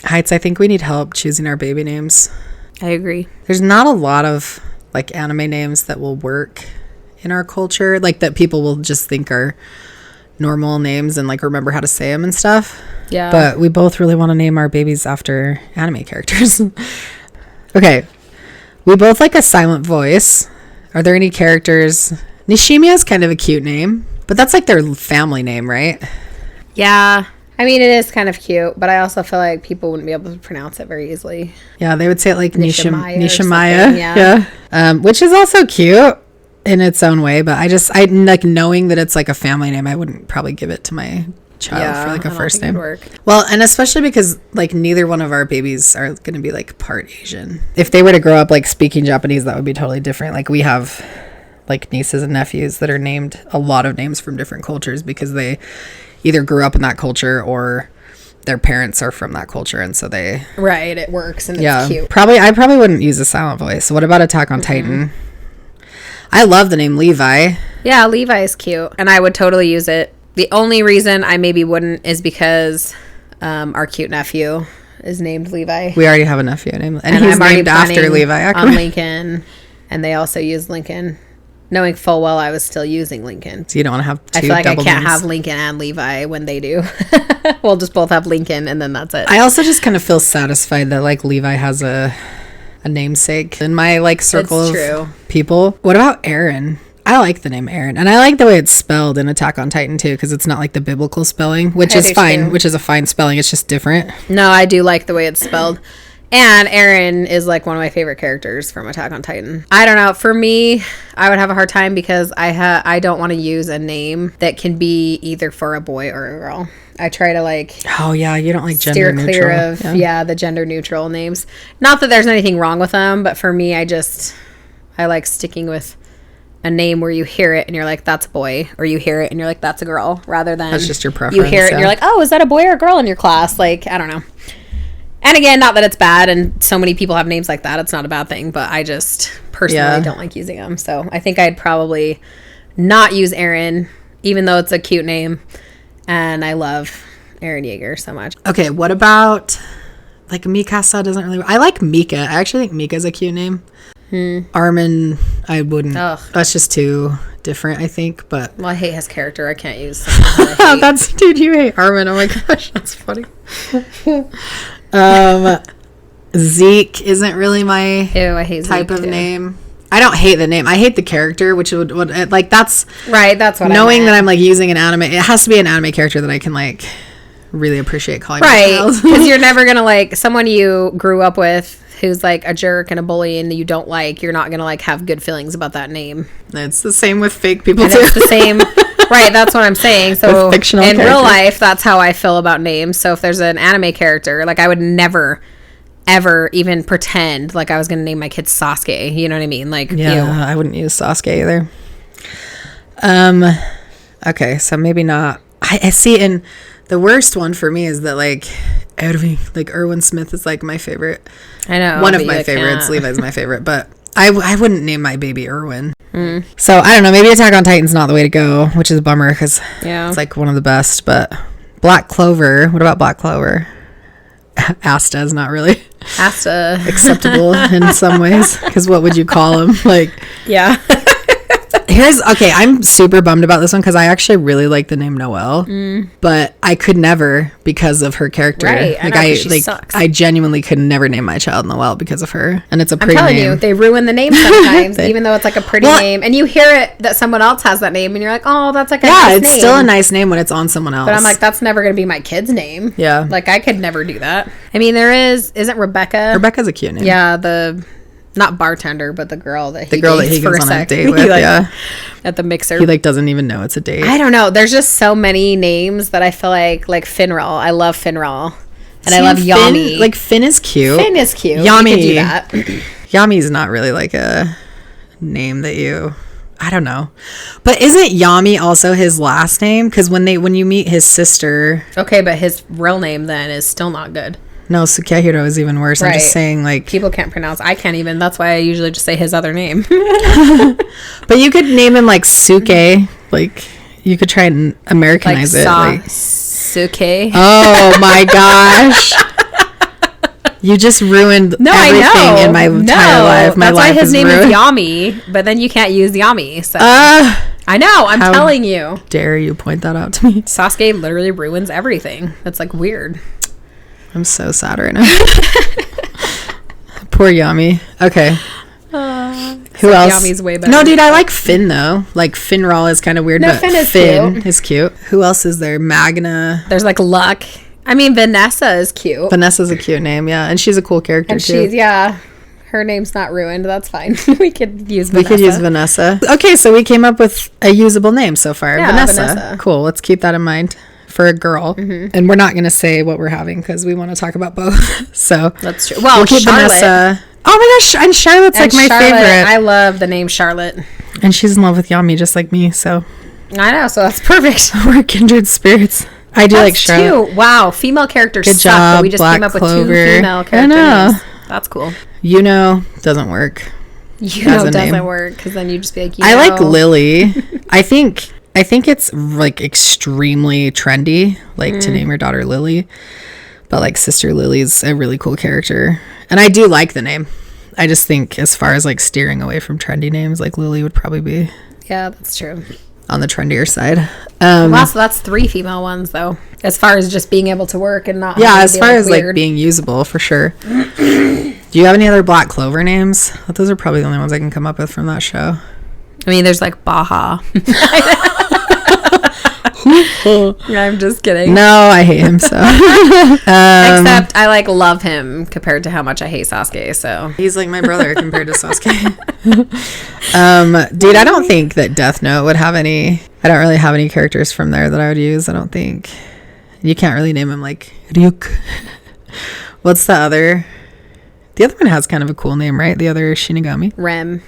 Heights, I think we need help choosing our baby names. I agree. There's not a lot of like anime names that will work in our culture, like that people will just think are normal names and like remember how to say them and stuff. Yeah. But we both really want to name our babies after anime characters. Okay. We both like a silent voice. Are there any characters? Nishimiya is kind of a cute name, but that's like their family name, right? Yeah. I mean, it is kind of cute, but I also feel like people wouldn't be able to pronounce it very easily. Yeah, they would say it like Nishimiya. Yeah. Which is also cute in its own way, but I like knowing that it's like a family name, I wouldn't probably give it to my child for like a first name. Well, and especially because like neither one of our babies are going to be like part Asian. If they were to grow up like speaking Japanese, that would be totally different. Like we have like nieces and nephews that are named a lot of names from different cultures because they either grew up in that culture or their parents are from that culture, and so they it works and it's cute. I probably wouldn't use a silent voice. What about Attack on Titan? I love the name Levi. Yeah, Levi is cute, and I would totally use it. The only reason I maybe wouldn't is because our cute nephew is named Levi. We already have a nephew named, and he's named after Levi on Lincoln, and they also use Lincoln, knowing full well I was still using Lincoln. So you don't want to have two. I feel like I can't names. have Lincoln and Levi when they do. We'll just both have Lincoln, and then that's it. I also just kind of feel satisfied that like Levi has a namesake in my like circle of people. What about Aaron? I like the name Aaron, and I like the way it's spelled in Attack on Titan too, because it's not like the biblical spelling, which is fine, which is a fine spelling. It's just different. No, I do like the way it's spelled. And Aaron is like one of my favorite characters from Attack on Titan. I don't know. For me, I would have a hard time because I don't want to use a name that can be either for a boy or a girl. I try to like... Oh, yeah. You don't like gender steer neutral. clear of, the gender neutral names. Not that there's anything wrong with them, but for me, I like sticking with a name where you hear it and you're like, that's a boy, or you hear it and you're like, that's a girl, rather than... That's just your preference. You hear it and you're like, oh, is that a boy or a girl in your class? Like, I don't know. And again, not that it's bad, and so many people have names like that. It's not a bad thing, but I just personally don't like using them. So I think I'd probably not use Aaron, even though it's a cute name. And I love Eren Yeager so much. Okay, what about, like, Mikasa doesn't really... I like Mika. I actually think Mika's a cute name. Armin, I wouldn't. Ugh. That's just too different, I think, but... Well, I hate his character. I can't use something Dude, you hate Armin. Oh my gosh, that's funny. Zeke isn't really my I hate type Zeke of too. name. I don't hate the name. I hate the character, which would like, that's... Right, that's what knowing that I'm, like, using an anime... It has to be an anime character that I can, like, really appreciate calling my child. Because you're never going to, like, someone you grew up with who's, like, a jerk and a bully and you don't like, you're not going to, like, have good feelings about that name. It's the same with fake people, and too. It's the same... Right, that's what I'm saying. So in real life, that's how I feel about names. So if there's an anime character, like, I would never... ever even pretend like I was going to name my kid Sasuke. You know what I mean? Like, I wouldn't use Sasuke either. Okay, so maybe not. I see, and the worst one for me is that, like, Erwin Smith is, like, my favorite. I know. One of my favorites. Levi's my favorite, but I wouldn't name my baby Erwin. So, I don't know. Maybe Attack on Titan's not the way to go, which is a bummer because it's, like, one of the best. But Black Clover. What about Black Clover? Asta is not really acceptable in some ways, because what would you call him? Like, I'm super bummed about this one because I actually really like the name Noelle, but I could never because of her character. Right, I genuinely could never name my child Noelle because of her, and it's a pretty name. I'm telling you, they ruin the name sometimes, even though it's like a pretty name, and you hear it that someone else has that name, and you're like, oh, that's like a nice name. Yeah, it's still a nice name when it's on someone else. But I'm like, that's never going to be my kid's name. Yeah, like I could never do that. I mean, isn't Rebecca? Rebecca's a cute name. Yeah, not bartender, but the girl that he goes on a date with, at the mixer. He, like, doesn't even know it's a date. I don't know. There's just so many names that I feel like Finral. I love Finral. And I love Yami. Finn is cute. Yami. Do that. Yami's not really, like, a name that you... I don't know. But isn't Yami also his last name? Because when you meet his sister... Okay, but his real name then is still not good. No, Sukehiro is even worse. Right. I'm just saying, like... People can't pronounce... I can't even. That's why I usually just say his other name. But you could name him, like, Suke. Like, you could try and Americanize it. Suke. Oh, my gosh. You just ruined everything in my entire life. That's why his name is Yami, but then you can't use Yami. So. I know. I'm telling you. Dare you point that out to me? Sasuke literally ruins everything. That's like weird. I'm so sad right now. Poor Yami. Okay. Who else? Yami's way better. No, dude, I like Finn though. Like Finral is kind of weird, but Finn is cute. Who else is there? Magna. There's like Luck. I mean, Vanessa is cute. Vanessa's a cute name, yeah, and she's a cool character too. Her name's not ruined. That's fine. We could use Vanessa. Okay, so we came up with a usable name so far. Yeah, Vanessa. Cool. Let's keep that in mind for a girl. Mm-hmm. And we're not going to say what we're having because we want to talk about both. So that's true. Well, we'll keep Vanessa. Oh my gosh, and Charlotte's like my favorite. I love the name Charlotte. And she's in love with Yami just like me, so. I know, so that's perfect. We're kindred spirits. I do like Charlotte. Too. Wow, female characters suck, but we just came up with 2 female characters. I know. That's cool. Doesn't work. Doesn't work because then you just be like, I like Lily. I think it's like extremely trendy, like to name your daughter Lily. But like Sister Lily's a really cool character. And I do like the name. I just think as far as like steering away from trendy names, like Lily would probably be. Yeah, that's true. On the trendier side. Wow, so that's 3 female ones though. As far as just being able to work and not. Yeah, as far as weird. Like being usable for sure. Do you have any other Black Clover names? Those are probably the only ones I can come up with from that show. I mean, there's like Baja. I'm just kidding. No, I hate him so. Except I like love him compared to how much I hate Sasuke. So he's like my brother compared to Sasuke. Dude, I don't think that Death Note would have any. I don't really have any characters from there that I would use. I don't think. You can't really name him like Ryuk. What's the other? The other one has kind of a cool name, right? The other Shinigami. Rem.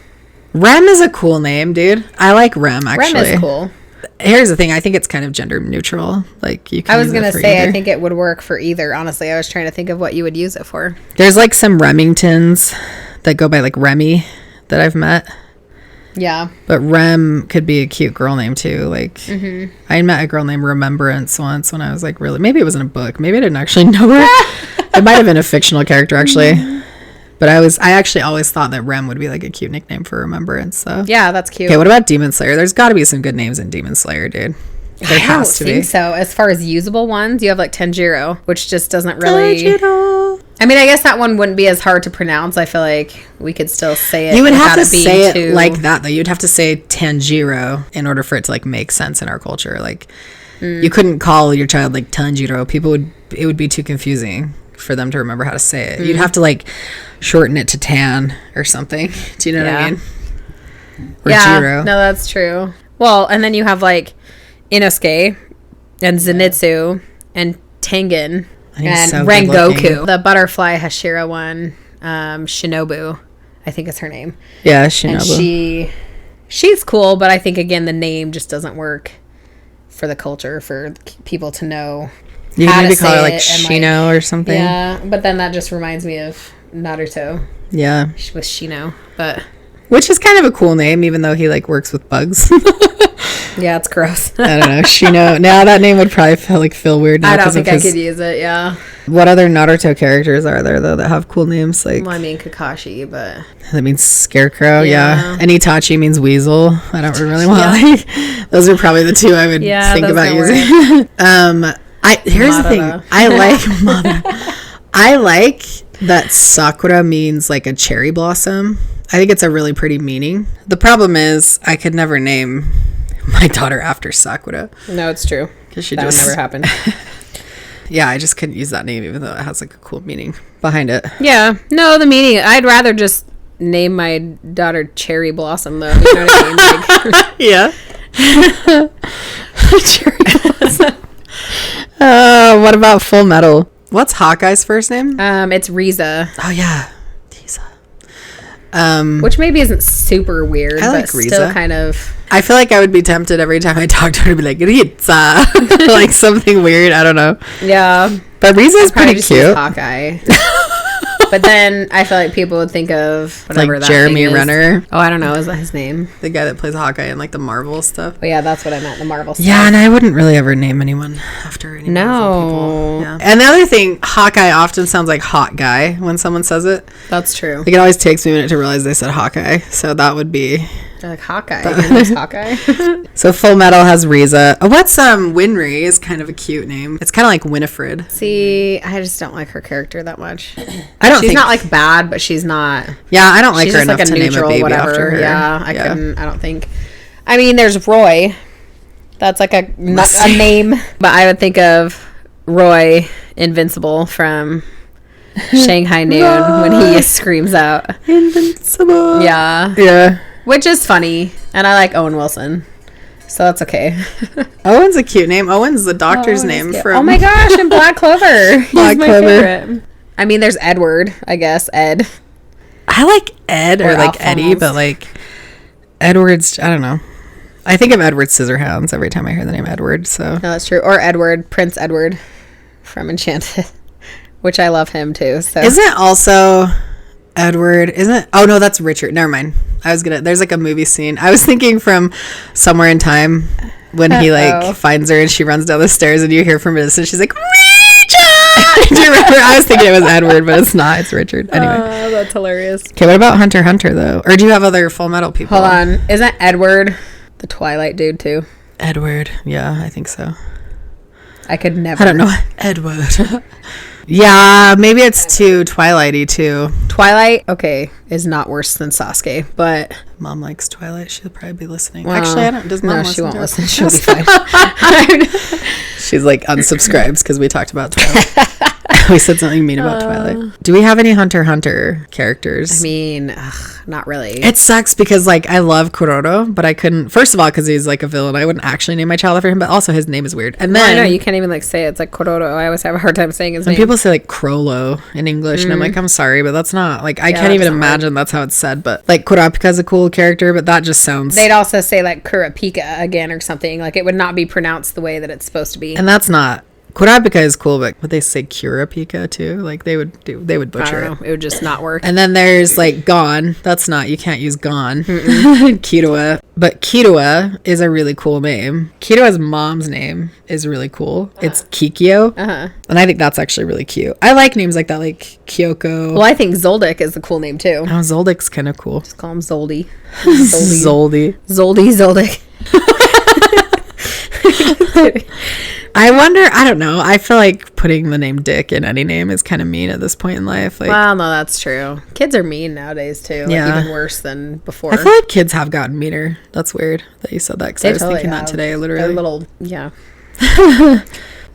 Rem is a cool name, dude. I like Rem actually. Rem is cool. Here's the thing. I think it's kind of gender neutral. Like you can. I was gonna say either. I think it would work for either. Honestly, I was trying to think of what you would use it for. There's like some Remingtons that go by like Remy that I've met. Yeah. But Rem could be a cute girl name too. Like I met a girl named Remembrance once when I was like really. Maybe it was in a book. Maybe I didn't actually know her. It might have been a fictional character actually. But I actually always thought that Rem would be like a cute nickname for Remembrance. So yeah, that's cute. Okay, what about Demon Slayer? There's got to be some good names in Demon Slayer, dude. There has to be. I don't think so. As far as usable ones, you have like Tanjiro, which just doesn't really. Tanjiro. I mean, I guess that one wouldn't be as hard to pronounce. I feel like we could still say it. You would have to say it like that, though. You'd have to say Tanjiro in order for it to like make sense in our culture. Like, you couldn't call your child like Tanjiro. It would be too confusing for them to remember how to say it. You'd have to like shorten it to Tan or something. Do you know what I mean? Or Jiro. No, that's true. Well, and then you have like Inosuke and Zenitsu and Tengen and so Rengoku. The butterfly Hashira one, Shinobu, I think is her name. Yeah, Shinobu. And she's cool, but I think again the name just doesn't work for the culture for people to know. You can maybe call her like Shino or something. Yeah, but then that just reminds me of Naruto. Yeah. With Shino, but. Which is kind of a cool name, even though he like works with bugs. Yeah, it's gross. I don't know. Shino. Now that name would probably feel weird now. I don't think I could use it, yeah. What other Naruto characters are there, though, that have cool names? Like, well, I mean, Kakashi, but... That means Scarecrow, yeah. And Itachi means Weasel. I don't really want like... Those are probably the 2 I would think about using. Here's the thing. I like that Sakura means like a cherry blossom. I think it's a really pretty meaning. The problem is I could never name my daughter after Sakura. No, it's true. Because would never happen. Yeah, I just couldn't use that name even though it has like a cool meaning behind it. Yeah. No, the meaning. I'd rather just name my daughter Cherry Blossom though. You know what I mean? Like, yeah. Cherry Blossom. What about Full Metal? What's Hawkeye's first name? It's Riza. Oh yeah, Riza. Which maybe isn't super weird, but still kind of. I feel like I would be tempted every time I talk to her to be like Riza, like something weird. I don't know. Yeah, but Riza is pretty cute. Hawkeye. But then I feel like people would think of whatever like that Jeremy thing is. Renner. Oh, I don't know. Is that his name? The guy that plays Hawkeye in like the Marvel stuff. But yeah, that's what I meant. The Marvel stuff. Yeah, and I wouldn't really ever name anyone after any Marvel people. Yeah. And the other thing, Hawkeye often sounds like hot guy when someone says it. That's true. Like it always takes me a minute to realize they said Hawkeye. So that would be... They're like Hawkeye. Hawkeye. So Full Metal has Riza. What's Winry is kind of a cute name. It's kind of like Winifred. See, I just don't like her character that much. She's not like bad, but she's not. Yeah, I don't like she's her just enough like a to neutral, name a baby whatever. after her. Yeah, I couldn't. I don't think. I mean, there's Roy. That's like a name, but I would think of Roy Invincible from Shanghai Noon when he screams out Invincible. Yeah. Yeah. Which is funny, and I like Owen Wilson, so that's okay. Owen's a cute name. Owen's the doctor's name from... Oh my gosh, and Black Clover. He's Black my Clover. favorite. I mean, there's Edward, I guess. Ed. I like Ed or like Alphonse. Eddie, but like Edward's... I don't know. I think of Edward Scissorhands every time I hear the name Edward, so... No, that's true. Or Edward, Prince Edward from Enchanted, which I love him too. So Isn't also... Edward, isn't it? Oh no, that's Richard. Never mind. There's like a movie scene. I was thinking from Somewhere in Time when he like finds her and she runs down the stairs and you hear from Madison. She's like, Richard! Do you remember? I was thinking it was Edward, but it's not. It's Richard. Anyway. that's hilarious. Okay, what about Hunter x Hunter though? Or do you have other Full Metal people? Hold on. Isn't Edward the Twilight dude too? Edward. Yeah, I think so. I could never. I don't know. Edward. Yeah, maybe it's too Twilighty too. Twilight, okay, is not worse than Sasuke, but Mom likes Twilight. She'll probably be listening. Actually, I don't. Does Mom listen? She won't to listen. us? She'll be fine. She's like unsubscribes because we talked about Twilight. We said something mean about Twilight. Do we have any Hunter x Hunter characters? I mean, not really. It sucks because like I love Kuroro, but I couldn't. First of all, because he's like a villain, I wouldn't actually name my child after him. But also, his name is weird. And then I know you can't even like say it. It's like Kororo. I always have a hard time saying his name. People say like Crollo in English, and I'm like, I'm sorry, but that's not like I can't even imagine that's how it's said. But like Kurapika is a cool character, but that just sounds. They'd also say like Kurapika again or something. Like it would not be pronounced the way that it's supposed to be. And that's not. Kurapika is cool, but would they say Kurapika too? Like they would butcher it. It would just not work. And then there's like Gon. That's not, you can't use Gon. Killua. But Killua is a really cool name. Killua's mom's name is really cool. It's Kikyo. And I think that's actually really cute. I like names like that, like Kyoko. Well, I think Zoldyck is a cool name too. Oh, Zoldyck's kind of cool. Just call him Zoldy. Zoldy. I wonder, I don't know. I feel like putting the name Dick in any name is kind of mean at this point in life. Like, well, no, that's true. Kids are mean nowadays too. Like, Yeah. even worse than before. I feel like kids have gotten meaner. That's weird that you said that because I was thinking that today, literally. They're little, yeah.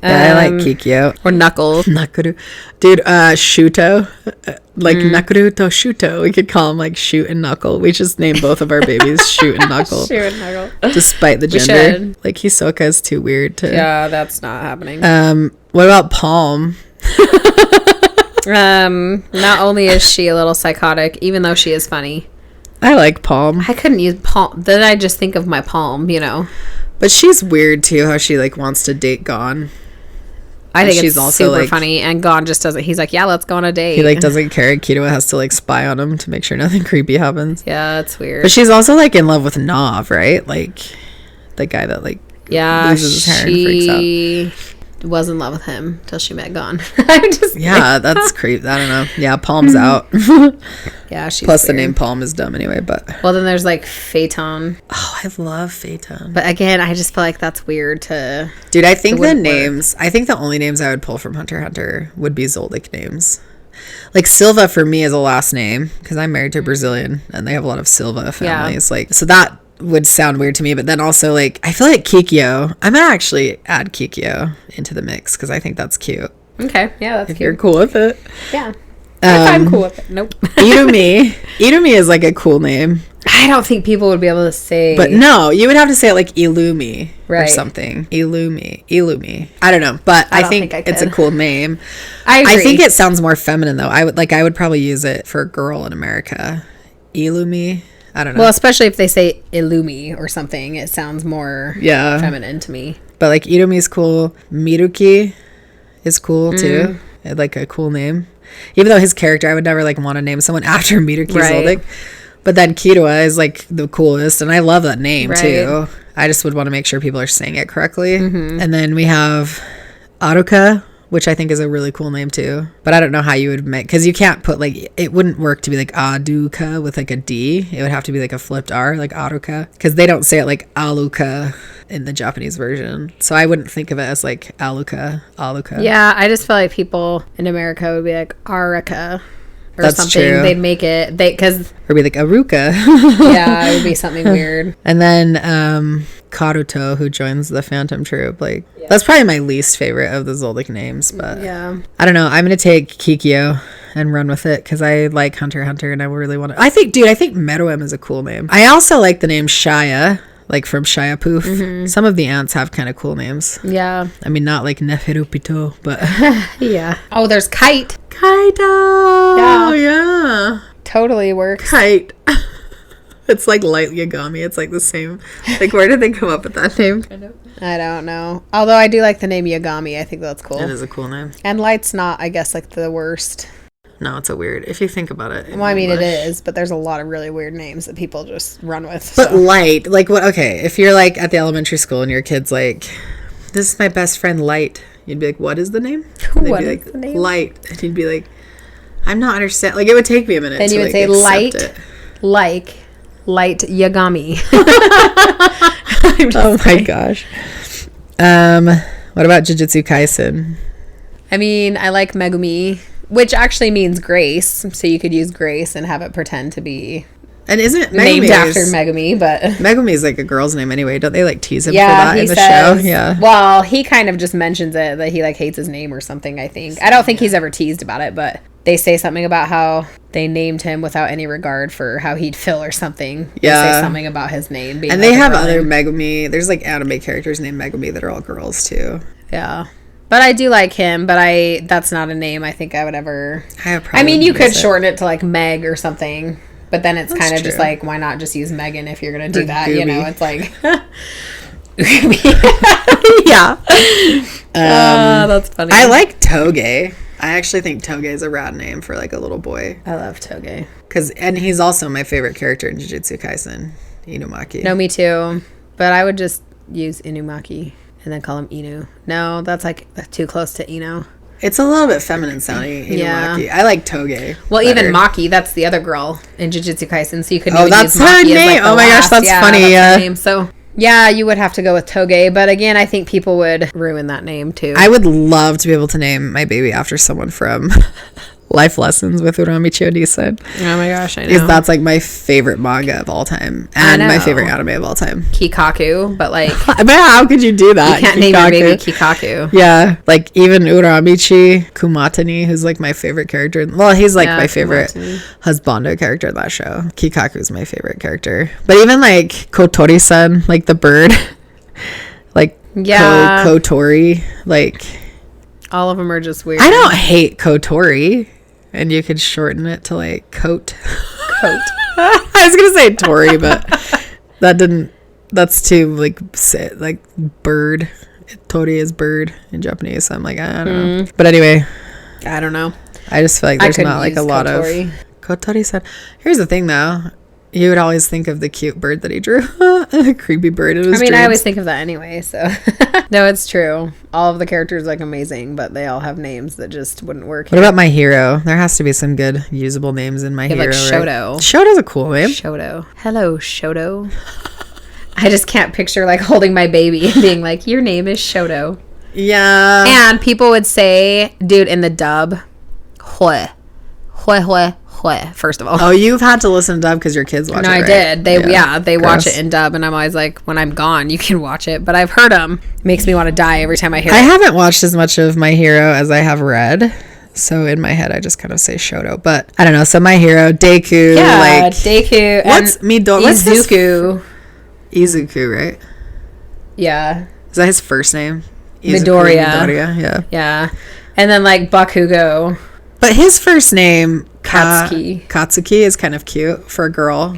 Yeah, I like Kikyo. Or Knuckles. Nakuru. Dude, Shuto. Like Nakuru to Shuto. We could call him like Shoot and Knuckle. We just named both of our babies Shoot and Knuckle. Shoot and Knuckle. Despite the gender. Like Hisoka is too weird to. Yeah, that's not happening. What about Palm? Not only is she a little psychotic, even though she is funny. I like Palm. I couldn't use Palm. Then I just think of my palm, you know. But she's weird too, how she like wants to date Gon. I think she's also super like, funny, and Gon just doesn't. He's like, yeah, let's go on a date. He like doesn't care. Killua has to like spy on him to make sure nothing creepy happens. Yeah, that's weird. But she's also like in love with Nav, right? Like the guy that like loses his hair and freaks out. Was in love with him till she met Gon. That's creepy. I don't know. Yeah, Palm's out. Yeah, she's plus weird. The name Palm is dumb anyway. But well, then there's like Phaeton. Oh, I love Phaeton. But again, I just feel like that's weird to. Dude, I think the names. I think the only names I would pull from Hunter x Hunter would be Zoldyck names. Like Silva for me is a last name because I'm married to a Brazilian and they have a lot of Silva families. Yeah. Like so that would sound weird to me, but then also like I feel like Kikyo. I'm gonna actually add Kikyo into the mix because I think that's cute. Okay, yeah, that's if cute. You're cool with it. Yeah, if I'm cool with it. Nope. Irumi is like a cool name. I don't think people would be able to say. But no, you would have to say it like Illumi or something. Illumi. I don't know, but I think it's a cool name. I agree. I think it sounds more feminine though. I would probably use it for a girl in America. Illumi. I don't know. Well, especially if they say Illumi or something, it sounds more feminine to me. But like Irumi's cool. Miruki is cool too. like a cool name. Even though his character, I would never like want to name someone after Meter Zoldyck. But then Killua is like the coolest, and I love that name too. I just would want to make sure people are saying it correctly. And then we have Aruka, which I think is a really cool name too. But I don't know how you would make, because you can't put like, it wouldn't work to be like Aduka with like a D. It would have to be like a flipped R, like Aruka, because they don't say it like Aluka in the Japanese version. So I wouldn't think of it as like Aluka. Yeah, I just feel like people in America would be like Aruka. Or That's something. True. They'd make it or be like Aruka. Yeah, it would be something weird. And then Karuto, who joins the Phantom Troop, like that's probably my least favorite of the Zoldyck names, but I don't know, I'm gonna take Kikyo and run with it because I like Hunter x Hunter and I really want to. I think Meruem is a cool name. I also like the name Shia, like from Shia Poof. Some of the ants have kind of cool names. Yeah. I mean, not like Neferupito, but yeah. Oh, there's Kite. Kaito. Yeah. Totally works. Kite. It's like Light Yagami. It's like the same. Like, where did they come up with that name? I don't know. Although I do like the name Yagami. I think that's cool. It is a cool name. And Light's not, I guess, like the worst. No, it's a weird, if you think about it. Well, I mean, it is, but there's a lot of really weird names that people just run with. But Light, like what? Okay, if you're like at the elementary school and your kid's like, this is my best friend Light, you'd be like, what is the name? What is the name? Light. And you'd be like, I'm not understand. Like, it would take me a minute. Then you would say Light, like Light Yagami. Oh my gosh. What about Jujutsu Kaisen? I mean, I like Megumi, which actually means grace, so you could use grace and have it pretend to be and isn't named after Megumi, but Megumi is like a girl's name anyway. Don't they like tease him for that in the show? Yeah. Well, he kind of just mentions it that he like hates his name or something, I think. I don't think he's ever teased about it, but they say something about how they named him without any regard for how he'd feel or something. Yeah. They say something about his name being and they have other Megumi. There's like anime characters named Megumi that are all girls too. Yeah. But I do like him, but that's not a name I think I would ever... I mean, you could shorten it to like Meg or something, but then it's kind of true. Just like, why not just use Megan if you're going to do that? Gooby. You know, it's like... Yeah. That's funny. I like Toge. I actually think Toge is a rad name for like a little boy. I love Toge. And he's also my favorite character in Jujutsu Kaisen, Inumaki. No, me too. But I would just use Inumaki and then call him Inu. No, that's like too close to Ino. It's a little bit feminine sounding, Inumaki. I like Toge. Well, better. Even Maki, that's the other girl in Jujutsu Kaisen, so you could that's use Maki her name. As, like, oh my gosh, that's funny. That's her name. So yeah, you would have to go with Toge, but again, I think people would ruin that name too. I would love to be able to name my baby after someone from Life Lessons with Uramichi Onisan. Oh my gosh, I know. Because that's like my favorite manga of all time and my favorite anime of all time. Kikaku, but like... But how could you do that? You can't name your baby Kikaku. Yeah, like even Uramichi Kumatani, who's like my favorite character. Well, he's like my favorite husbando character in that show. Kikaku's my favorite character. But even like Kotori-san, like the bird, like Kotori, like... All of them are just weird. I don't hate Kotori, and you could shorten it to like Coat. I was gonna say Tori, but that didn't. That's too like bird. Tori is bird in Japanese, so I'm like I don't know. But anyway, I don't know. I just feel like there's not like a lot of Kotori-san. Here's the thing though. You would always think of the cute bird that he drew. A creepy bird in his dreams. I always think of that anyway, so. No, it's true. All of the characters look amazing, but they all have names that just wouldn't work. What about My Hero? There has to be some good usable names in My Hero, like Shoto. Right? Shoto's a cool name. Shoto. Hello, Shoto. I just can't picture like holding my baby and being like, your name is Shoto. Yeah. And people would say, dude, in the dub, Hue. First of all. Oh, you've had to listen to dub because your kids watch it, right? No, I did. They watch it in dub, and I'm always like, when I'm gone, you can watch it. But I've heard them. It makes me want to die every time I hear it. I haven't watched as much of My Hero as I have read. So in my head, I just kind of say Shoto. But I don't know. So My Hero, Deku. Yeah, like, Deku. What's Midori? Izuku. Izuku, right? Yeah. Is that his first name? Midoriya. Yeah. Yeah. And then like Bakugo. But his first name, Katsuki, is kind of cute for a girl.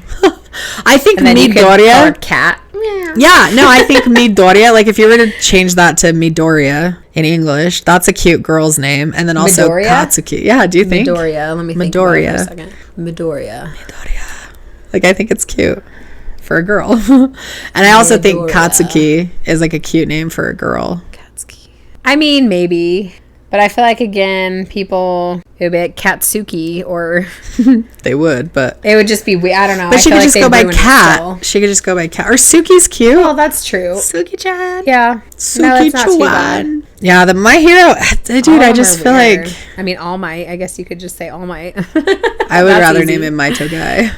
I think Midoriya. You could call her Cat. Yeah, no, I think Midoriya, like if you were to change that to Midoriya in English. That's a cute girl's name. And then also Midoriya? Katsuki. Yeah, do you think? Midoriya. Let me think about it for a second. Midoriya. Like, I think it's cute for a girl. And I also think Katsuki is like a cute name for a girl. Katsuki. I mean, maybe. But I feel like, again, people, it would be like Katsuki or... They would, but... It would just be weird. I don't know. But she could just go by Kat. She could just go by Kat. Or Suki's cute. Oh, that's true. Suki-chan. Yeah. Suki Chuan. Yeah, the My Hero... Dude, I just feel weird. Like... I mean, All Might. I guess you could just say All Might. I would rather name him Maito Guy.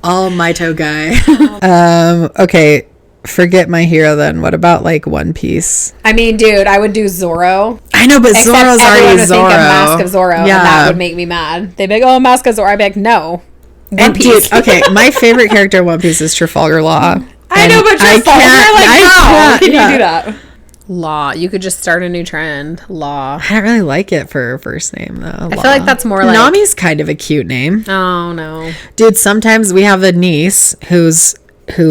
All Maito Guy. Okay. Forget My Hero then. What about like One Piece? I mean, dude, I would do Zoro. I know, but Zoro's already Zoro. Think of Mask of Zoro, yeah. And that would make me mad. They'd be like, "Oh, Mask of Zoro." I'd be like, "No, One Piece." Dude, okay, my favorite character in One Piece is Trafalgar Law. I know, but Trafalgar, how can you do that? Law. You could just start a new trend. Law. I don't really like it for her first name though. I feel like that's more like Nami's kind of a cute name. Oh no, dude. Sometimes we have a niece who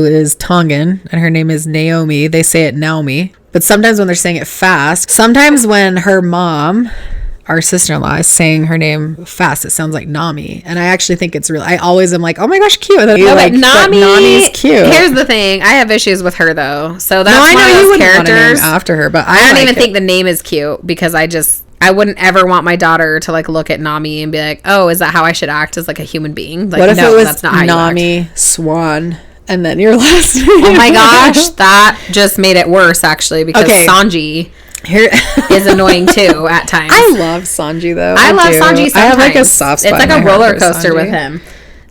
is Tongan, and her name is Naomi. They say it Naomi. But sometimes when they're saying it fast, sometimes when her mom, our sister-in-law, is saying her name fast, it sounds like Nami. And I actually think it's real. I always am like, oh my gosh, cute. And then but Nami's cute. Here's the thing. I have issues with her, though. So that's I know you wouldn't want to name after her, but I don't even think the name is cute because I wouldn't ever want my daughter to like look at Nami and be like, oh, is that how I should act as like a human being? Like, what if no, it was that's not how Nami Swan? And then your last name. Oh my gosh, that just made it worse actually because Sanji is annoying too at times. I love Sanji though. I love Sanji sometimes. I have like a soft spot. It's like a roller coaster with him.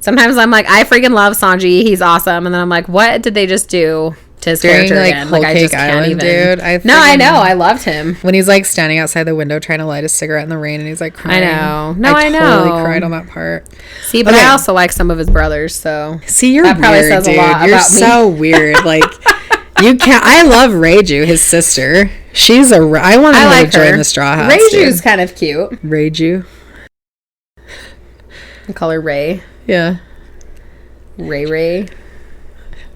Sometimes I'm like, I freaking love Sanji. He's awesome. And then I'm like, what did they just do to his character again? Like I just can't even. Dude, I know. I loved him. When he's like standing outside the window trying to light a cigarette in the rain and he's like crying. I know. No, I know. I totally cried on that part. See, but I also like some of his brothers, so. See, you're that probably weird, says dude. A lot you're about so me. Weird. Like, you can't. I love Reiju, his sister. She's a. I want to join the Straw Hats. Reiju's kind of cute. Reiju. I call her Ray. Yeah. Ray.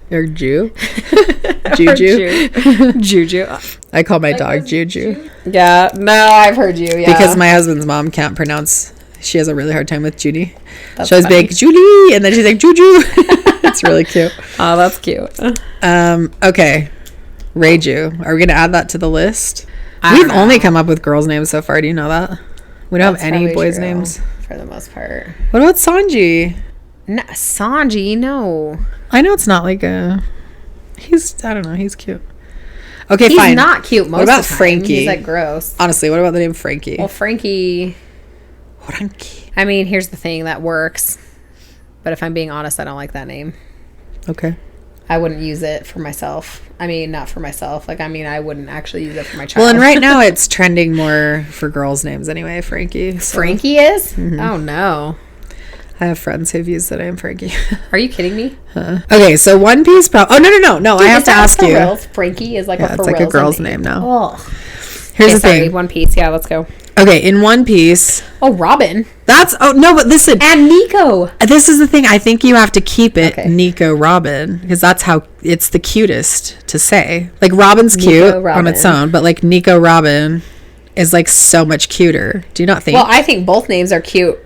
Or Jew. Juju. Juju. I call my dog Juju. Yeah. No, I've heard you. Yeah. Because my husband's mom can't pronounce. She has a really hard time with Judy. She always be like, Judy. And then she's like, Juju. It's really cute. Oh, that's cute. Okay. Reiju. Are we going to add that to the list? We've only come up with girls' names so far. Do you know that? We don't have any boys' names. For the most part. What about Sanji? No, Sanji, no. I know it's not like a... I don't know. He's cute. Okay, fine. He's not cute most of the time. What about Frankie? He's like gross. Honestly, what about the name Frankie? Well, Frankie... Frankie. I mean, here's the thing. That works. But if I'm being honest, I don't like that name. Okay. I wouldn't use it for myself. I mean, not for myself. I wouldn't actually use it for my child. Well, and right now it's trending more for girls' names anyway, Frankie. So. Frankie is? Mm-hmm. Oh, no. I have friends who've used the name Frankie. Are you kidding me? Okay, so One Piece... No. Dude, I have to ask you. Reals? Frankie is like a for it's like a girl's name now. Oh. Here's the thing. One Piece. Yeah, let's go. Okay, in One Piece... Oh, Robin. No, but listen. And Nico. This is the thing. I think you have to keep it Nico Robin because that's how it's the cutest to say. Like, Robin's cute on its own, but like Nico Robin is like so much cuter. Do you not think? Well, I think both names are cute.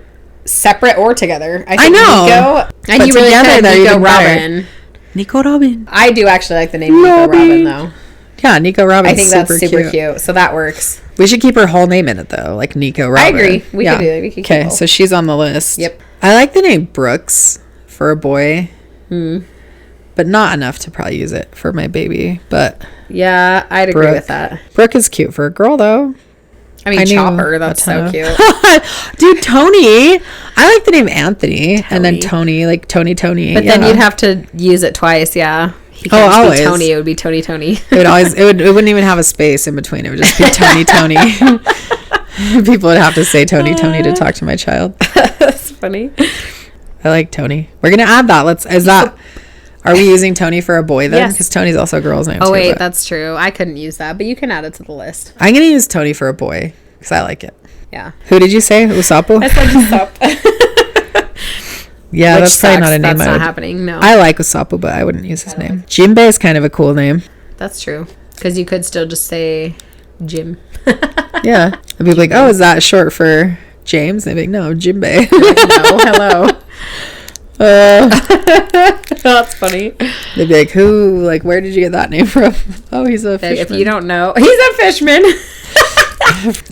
Separate or together. I know. Nico, and you really said Nico Robin. Nico Robin. I do actually like the name Nico Robin, though. Yeah, Nico Robin. I think that's super cute. So that works. We should keep her whole name in it, though. Like Nico Robin. I agree. We could do it. Okay, so she's on the list. Yep. I like the name Brooks for a boy. But not enough to probably use it for my baby. But yeah, I'd agree with that. Brooke is cute for a girl, though. I mean, Chopper, that's so cute. Dude, Tony. I like the name Anthony. And then Tony, like Tony. But then you'd have to use it twice, yeah. He can't always. Be Tony. It would be Tony. It wouldn't even have a space in between. It would just be Tony. People would have to say Tony to talk to my child. That's funny. I like Tony. We're going to add that. Are we using Tony for a boy then? Because Tony's also a girl's name. Oh, wait, that's true. I couldn't use that, but you can add it to the list. I'm going to use Tony for a boy because I like it. Yeah. Who did you say? Usopp? I said Usopp. Yeah, that's probably not a name. That's not happening, no. I like Usopp, but I wouldn't use his name. Jinbei is kind of a cool name. That's true. Because you could still just say Jim. Yeah. I'd be like, oh, is that short for James? They'd be like, no, Jimbei. No, hello. That's funny. They'd be like, who, like, where did you get that name from? Oh, he's a fishman. If you don't know, he's a fishman.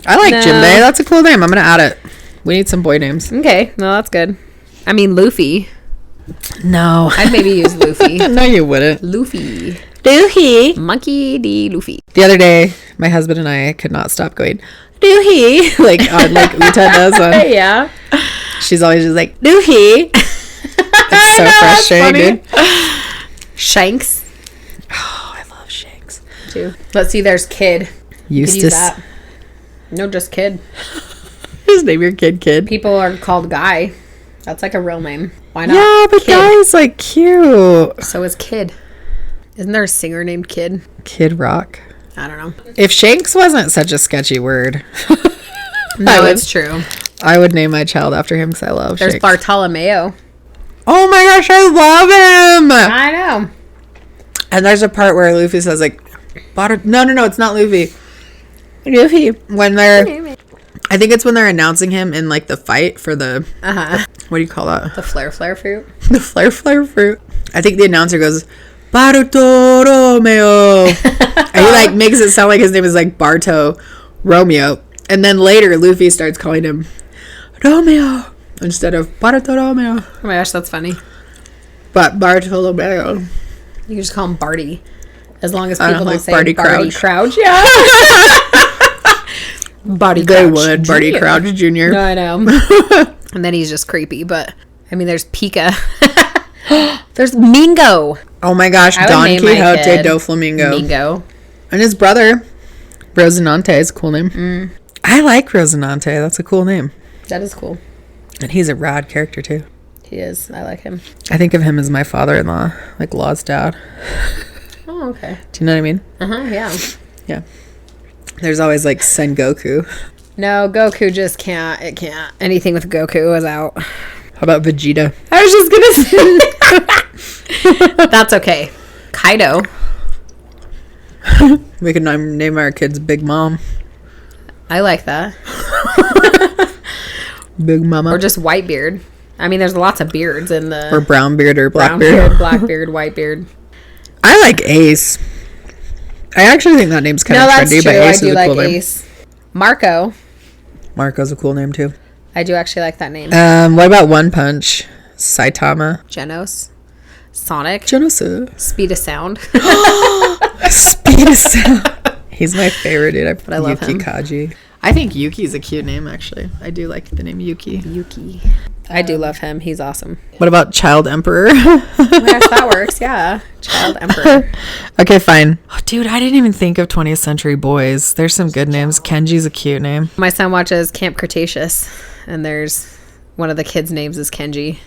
I like Jimbei. That's a cool name. I'm going to add it. We need some boy names. Okay. No, that's good. I mean, Luffy. No. I'd maybe use Luffy. No, you wouldn't. Luffy. Luffy. Monkey D. Luffy. The other day, my husband and I could not stop going, Luffy. Like Uta does on. Yeah. She's always just like, Luffy. It's so frustrating, dude. Shanks. Oh, I love Shanks. Too. Let's see, there's Kid. Eustace. No, just Kid. Just name your kid Kid. People are called Guy. That's like a real name. Why not? Yeah, but Kid. Guy's like cute. So is Kid. Isn't there a singer named Kid? Kid Rock. I don't know. If Shanks wasn't such a sketchy word. No, it's true. I would name my child after him because I love There's Shanks. Bartolomeo. Oh my gosh, I love him. I know. And there's a part where Luffy says like, no, it's not Luffy. Luffy. When they're, I think it's when they're announcing him in like the fight for the, what do you call that? The flare fruit. The flare fruit. I think the announcer goes, Bartolomeo. And he like makes it sound like his name is like Barto Romeo. And then later Luffy starts calling him Romeo instead of Bartolomeo. Oh my gosh, that's funny. But Bartolomeo. You can just call him Barty. As long as people don't say Barty Barty Crouch. Yeah. Barty Crouch. They would. Barty Crouch Jr. No, I know. And then he's just creepy. But, I mean, there's Pika. There's Mingo. Oh my gosh. Don Quixote do Flamingo. Mingo. And his brother, Rosinante, is a cool name. I like Rosinante. That's a cool name. That is cool. And he's a rad character, too. He is. I like him. I think of him as my father-in-law, like Law's dad. Oh, okay. Do you know what I mean? Yeah. Yeah. There's always like Sengoku. No, Goku just can't. It can't. Anything with Goku is out. How about Vegeta? I was just gonna say. That's okay. Kaido. We could name our kids Big Mom. I like that. Big Mama. Or just Whitebeard. I mean, there's lots of beards in the... Or Brownbeard or Blackbeard. Brownbeard, Blackbeard, Whitebeard. I like Ace. I actually think that name's kind of trendy, but Ace is a cool name. Ace. Marco. Marco's a cool name, too. I do actually like that name. What about One Punch? Saitama. Genos. Sonic. Genos. Speed of Sound. Speed of Sound. He's my favorite, dude. I love him. Yuki Kaji. I think Yuki's a cute name, actually. I do like the name Yuki. Yuki. I do love him. He's awesome. What about Child Emperor? Oh my gosh, that works. Yeah. Child Emperor. Okay, fine. Oh, dude, I didn't even think of 20th Century Boys. There's some good names. Kenji's a cute name. My son watches Camp Cretaceous, and there's one of the kids' names is Kenji.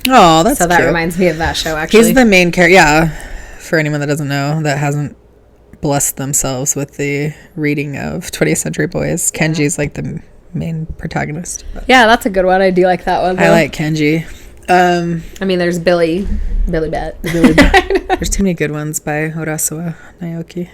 Oh, that's so that cute. Reminds me of that show, actually. He's the main character. Yeah. For anyone that doesn't know, that hasn't blessed themselves with the reading of 20th Century Boys, Kenji's like the main protagonist. Yeah, that's a good one. I do like that one, though. I like Kenji. I mean, there's Billy Bat. There's too many good ones by Urasawa Naoki.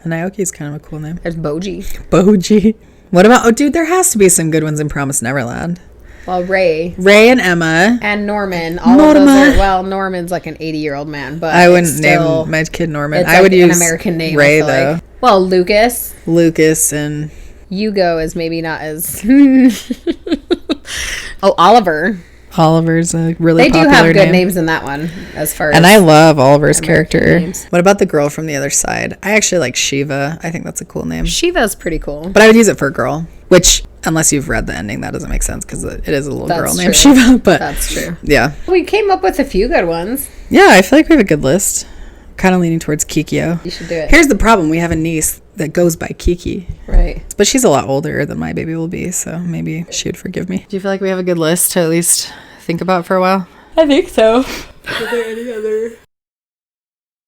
And Naoki's kind of a cool name. There's Boji. What about, oh dude, there has to be some good ones in Promised Neverland. Well, Ray and Emma. And Norman. All of those are, well, Norman's like an 80-year-old man, but I wouldn't name my kid Norman. It's I would use an American name, Ray, though. Like. Well, Lucas and Hugo is maybe not as Oh, Oliver's a really popular name. They do have good names in that one as far as and I love Oliver's American character. Names. What about the girl from the other side? I actually like Shiva. I think that's a cool name. Shiva's pretty cool. But I would use it for a girl, which unless you've read the ending, that doesn't make sense because it is a little girl named Shiva. But that's true. Yeah. We came up with a few good ones. Yeah, I feel like we have a good list. Kind of leaning towards Kikyo. You should do it. Here's the problem. We have a niece that goes by Kiki. Right. But she's a lot older than my baby will be, so maybe she would forgive me. Do you feel like we have a good list to at least think about for a while? I think so. Are there any other